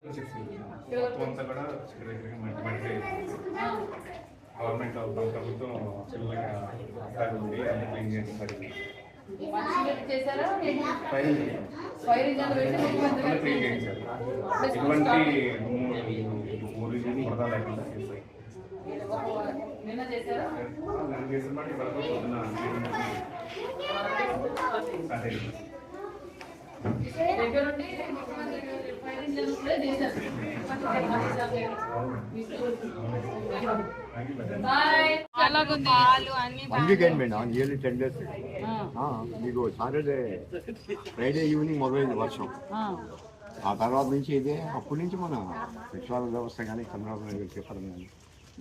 అంతా కూడా గవర్నమెంట్ ప్రభుత్వం పిల్లలకి ఉంది అన్ని క్లీన్ చేస్తారు. క్లీన్ చేయించారు. ఎటువంటి బురద లేకుండా చేస్తారు. నిన్న చేసిన బట్టి వరకు పొద్దున మీకు సాటర్డే ఫ్రైడే ఈవినింగ్ మొదలైంది వర్షం. ఆ తర్వాత నుంచి ఇదే అప్పటి నుంచి మన సచివాలయ వ్యవస్థ కానీ చంద్రబాబు నాయుడు గారు చెప్పడం కానీ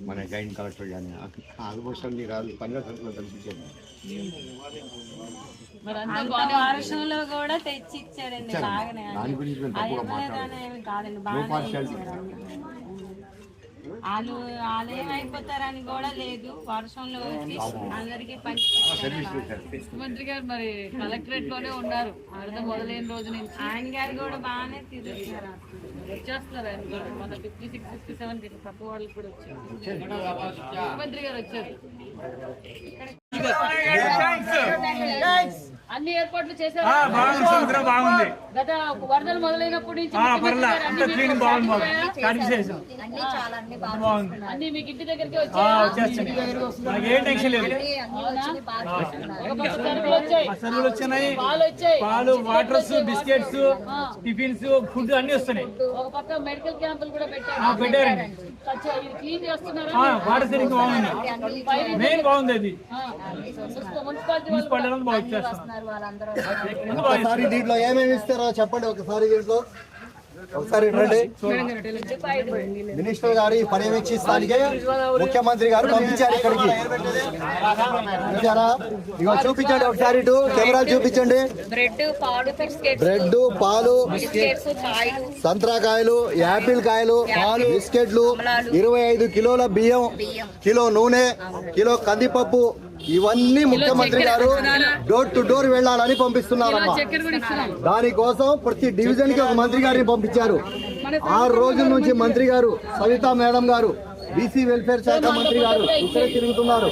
మన జాయింట్ కలెక్టర్ కానీ ఆల్మోస్ట్ అన్ని రాదు పండుగ సరుకులు కనిపించేది. వర్షంలో కూడా తెచ్చి ఇచ్చారండి. దాని గురించి మేము తప్పుగా మాట్లాడాలి. వాళ్ళు ఏమైపోతారని కూడా లేదు. వర్షంలో వచ్చి అందరికి ముఖ్యమంత్రి గారు మరి కలెక్టరేట్ లోనే ఉన్నారు వరద మొదలైన రోజు నుంచి. ఆయన గారు కూడా బాగానే తిరుగుతున్నారు, వచ్చేస్తున్నారు. ఆయన కూడా మన 56, 57 తక్కువ వాళ్ళకి కూడా వచ్చారు. ముఖ్యమంత్రి గారు వచ్చారు. అన్ని ఏర్పాట్లు చేశారు. బాగుంది. గత వరదలు మొదలైనప్పటి నుంచి అన్ని మీకు ఇంటి దగ్గరికి సరుకులు వచ్చాయి, పాలు, వాటర్స్, బిస్కెట్స్, టిఫిన్స్, ఫుడ్ అన్ని వస్తున్నాయి. ఒక పక్క మెడికల్ క్యాంపులు కూడా పెట్టారండి. క్లీన్ చేస్తున్నారు. వాటర్ సరిగ్గా బాగుంది. మెయిన్ బాగుంది. అది మున్సిపాలిటీ బాగా చేస్తున్నారు. ఒకసారి దీంట్లో ఏమేమి ఇస్తారో చెప్పండి. ఒకసారి దీంట్లో ఒకసారి మినిస్టర్ గారు పర్యవేక్షిస్తానికి ముఖ్యమంత్రి గారు పంపించారు ఇక్కడికి. ఇక చూపించండి ఒకసారి, ఇటు కెమెరా చూపించండి. బ్రెడ్, పాలు, సంత్రాకాయలు, యాపిల్ కాయలు, పాలు, బిస్కెట్లు, 25 కిలోల బియ్యం, కిలో నూనె, కిలో కందిపప్పు, ఇవన్నీ ముఖ్యమంత్రి గారు డోర్ టు డోర్ వెళ్లాలని పంపిస్తున్నారమ్మా. దానికోసం ప్రతి డివిజన్ కి ఒక మంత్రి గారిని పంపించారు. 6 రోజుల నుంచి మంత్రి గారు సవితా మేడం గారు, బీసీ వెల్ఫేర్ శాఖ మంత్రి గారు ఇక్కడ తిరుగుతున్నారు.